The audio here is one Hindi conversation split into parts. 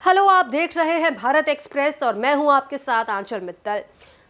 हेलो, आप देख रहे हैं भारत एक्सप्रेस और मैं हूं आपके साथ आंचल मित्तल।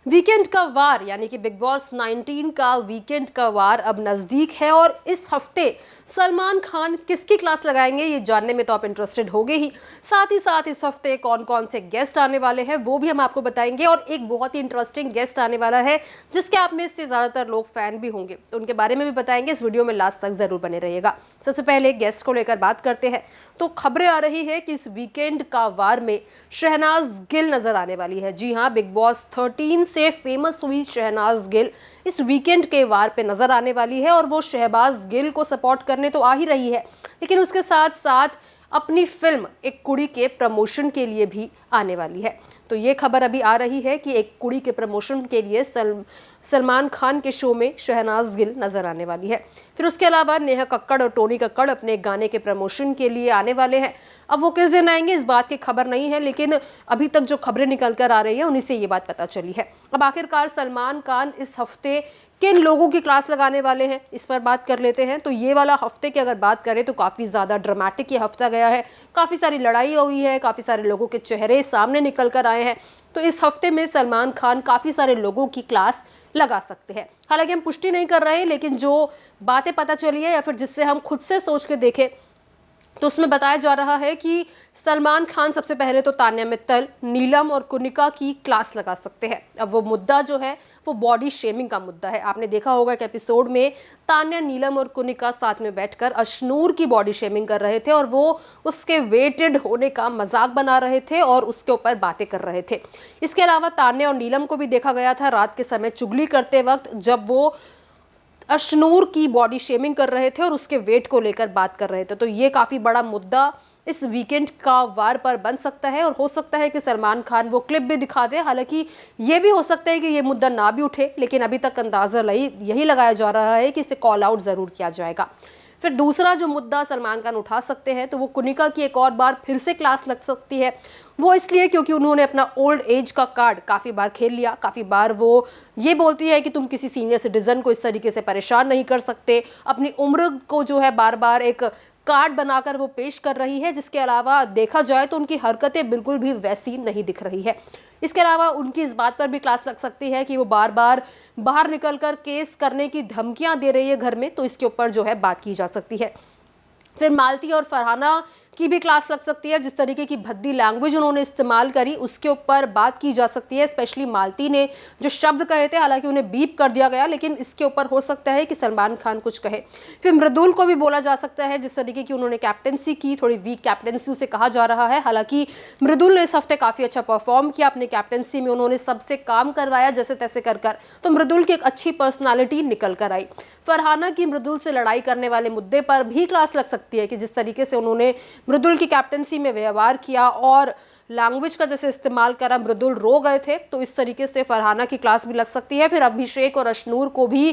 वीकेंड का वार यानी कि बिग बॉस 19 का वीकेंड का वार अब नज़दीक है और इस हफ्ते सलमान खान किसकी क्लास लगाएंगे ये जानने में तो आप इंटरेस्टेड होंगे ही। साथ ही साथ इस हफ्ते कौन कौन से गेस्ट आने वाले हैं वो भी हम आपको बताएंगे और एक बहुत ही इंटरेस्टिंग गेस्ट आने वाला है जिसके आप में से ज़्यादातर लोग फैन भी होंगे, तो उनके बारे में भी बताएंगे। इस वीडियो में लास्ट तक ज़रूर बने रहिएगा। सबसे पहले गेस्ट को लेकर बात करते हैं तो खबरें आ रही है कि इस वीकेंड का वार में शहनाज गिल नजर आने वाली है। जी हां, बिग बॉस 13 से फेमस हुई शहनाज गिल इस वीकेंड के वार पे नजर आने वाली है और वो शहबाज गिल को सपोर्ट करने तो आ ही रही है, लेकिन उसके साथ साथ अपनी फिल्म एक कुड़ी के प्रमोशन के लिए भी आने वाली है। तो ये खबर अभी आ रही है कि एक कुड़ी के प्रमोशन के लिए सलमान खान के शो में शहनाज गिल नजर आने वाली है। फिर उसके अलावा नेहा कक्कड़ और टोनी कक्कड़ अपने गाने के प्रमोशन के लिए आने वाले हैं। अब वो किस दिन आएंगे इस बात की खबर नहीं है, लेकिन अभी तक जो खबरें निकल कर आ रही है उन्हीं से ये बात पता चली है। अब आखिरकार सलमान खान इस हफ्ते किन लोगों की क्लास लगाने वाले हैं इस पर बात कर लेते हैं। तो ये वाला हफ्ते की अगर बात करें तो काफ़ी ज़्यादा ड्रामेटिक ये हफ्ता गया है। काफ़ी सारी लड़ाई हुई है, काफ़ी सारे लोगों के चेहरे सामने निकल कर आए हैं। तो इस हफ्ते में सलमान खान काफ़ी सारे लोगों की क्लास लगा सकते हैं। हालांकि हम पुष्टि नहीं कर रहे हैं, लेकिन जो बातें पता चली है या फिर जिससे हम खुद से सोच के देखें तो उसमें बताया जा रहा है कि सलमान खान सबसे पहले तो तान्या मित्तल, नीलम और कुनिका की क्लास लगा सकते हैं। अब वो मुद्दा जो है वो बॉडी शेमिंग का मुद्दा है। आपने देखा होगा कि एपिसोड में तान्या, नीलम और कुनिका साथ में बैठकर अशनूर की बॉडी शेमिंग कर रहे थे और वो उसके वेटेड होने का मजाक बना रहे थे और उसके ऊपर बातें कर रहे थे। इसके अलावा तान्या और नीलम को भी देखा गया था रात के समय चुगली करते वक्त, जब वो अशनूर की बॉडी शेमिंग कर रहे थे और उसके वेट को लेकर बात कर रहे थे। तो ये काफ़ी बड़ा मुद्दा इस वीकेंड का वार पर बन सकता है और हो सकता है कि सलमान खान वो क्लिप भी दिखा दे। हालांकि ये भी हो सकता है कि ये मुद्दा ना भी उठे, लेकिन अभी तक अंदाज़ा यही लगाया जा रहा है कि इसे कॉल आउट ज़रूर किया जाएगा। फिर दूसरा जो मुद्दा सलमान खान उठा सकते हैं तो वो कुनिका की एक और बार फिर से क्लास लग सकती है। वो इसलिए क्योंकि उन्होंने अपना ओल्ड एज का कार्ड काफ़ी बार खेल लिया। काफ़ी बार वो ये बोलती है कि तुम किसी सीनियर सिटीजन को इस तरीके से परेशान नहीं कर सकते। अपनी उम्र को जो है बार बार एक कार्ड बनाकर वो पेश कर रही है, जिसके अलावा देखा जाए तो उनकी हरकतें बिल्कुल भी वैसी नहीं दिख रही है। इसके अलावा उनकी इस बात पर भी क्लास लग सकती है कि वो बार बार बाहर निकलकर केस करने की धमकियां दे रही है घर में, तो इसके ऊपर जो है बात की जा सकती है। फिर मालती और फरहाना की भी क्लास लग सकती है। जिस तरीके की भद्दी लैंग्वेज उन्होंने इस्तेमाल करी उसके ऊपर बात की जा सकती है। स्पेशली मालती ने जो शब्द कहे थे, हालांकि उन्हें बीप कर दिया गया, लेकिन इसके ऊपर हो सकता है कि सलमान खान कुछ कहे। फिर मृदुल को भी बोला जा सकता है, जिस तरीके की उन्होंने कैप्टेंसी की, थोड़ी वीक कैप्टेंसी उसे कहा जा रहा है। हालांकि मृदुल ने इस हफ्ते काफ़ी अच्छा परफॉर्म किया अपने कैप्टेंसी में, उन्होंने सबसे काम करवाया जैसे तैसे कर तो मृदुल की एक अच्छी पर्सनैलिटी निकल कर आई। फरहाना की मृदुल से लड़ाई करने वाले मुद्दे पर भी क्लास लग सकती है कि जिस तरीके से उन्होंने मृदुल की कैप्टेंसी में व्यवहार किया और लैंग्वेज का जैसे इस्तेमाल करा, मृदुल रो गए थे, तो इस तरीके से फरहाना की क्लास भी लग सकती है। फिर अभिषेक और अशनूर को भी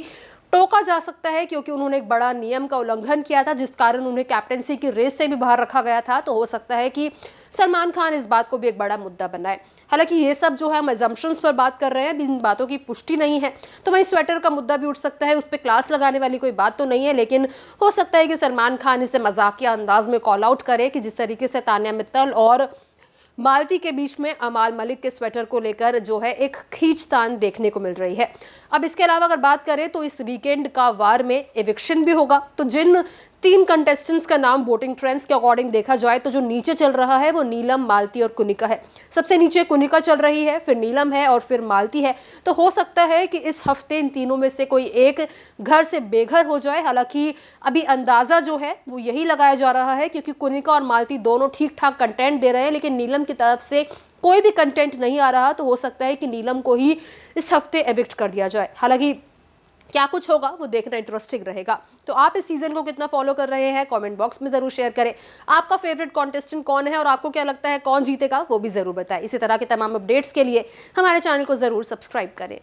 टोका जा सकता है क्योंकि उन्होंने एक बड़ा नियम का उल्लंघन किया था, जिस कारण उन्हें कैप्टेंसी की रेस से भी बाहर रखा गया था। तो हो सकता है कि सलमान खान इस बात को भी एक बड़ा मुद्दा बनाए। हालांकि ये सब जो है हम अजम्पशंस पर बात कर रहे हैं, इन बातों की पुष्टि नहीं है। तो वहीं स्वेटर का मुद्दा भी उठ सकता है, उस पर क्लास लगाने वाली कोई बात तो नहीं है, लेकिन हो सकता है कि सलमान खान इसे मजाकिया अंदाज में कॉल आउट करे कि जिस तरीके से तान्या मित्तल और मालती के बीच में अमाल मलिक के स्वेटर को लेकर जो है एक खींचतान देखने को मिल रही है। अब इसके अलावा अगर बात करें तो इस वीकेंड का वार में एविक्शन भी होगा। तो जिन 3 कंटेस्टेंट्स का नाम वोटिंग ट्रेंड्स के अकॉर्डिंग देखा जाए तो जो नीचे चल रहा है वो नीलम, मालती और कुनिका है। सबसे नीचे कुनिका चल रही है, फिर नीलम है और फिर मालती है। तो हो सकता है कि इस हफ्ते इन तीनों में से कोई एक घर से बेघर हो जाए। हालांकि अभी अंदाजा जो है वो यही लगाया जा रहा है क्योंकि कुनिका और मालती दोनों ठीक ठाक कंटेंट दे रहे हैं, लेकिन नीलम की तरफ से कोई भी कंटेंट नहीं आ रहा। तो हो सकता है कि नीलम को ही इस हफ्ते एविक्ट कर दिया जाए। हालांकि क्या कुछ होगा वो देखना इंटरेस्टिंग रहेगा। तो आप इस सीजन को कितना फॉलो कर रहे हैं कमेंट बॉक्स में जरूर शेयर करें। आपका फेवरेट कॉन्टेस्टेंट कौन है और आपको क्या लगता है कौन जीतेगा वो भी जरूर बताएं। इसी तरह के तमाम अपडेट्स के लिए हमारे चैनल को जरूर सब्सक्राइब करें।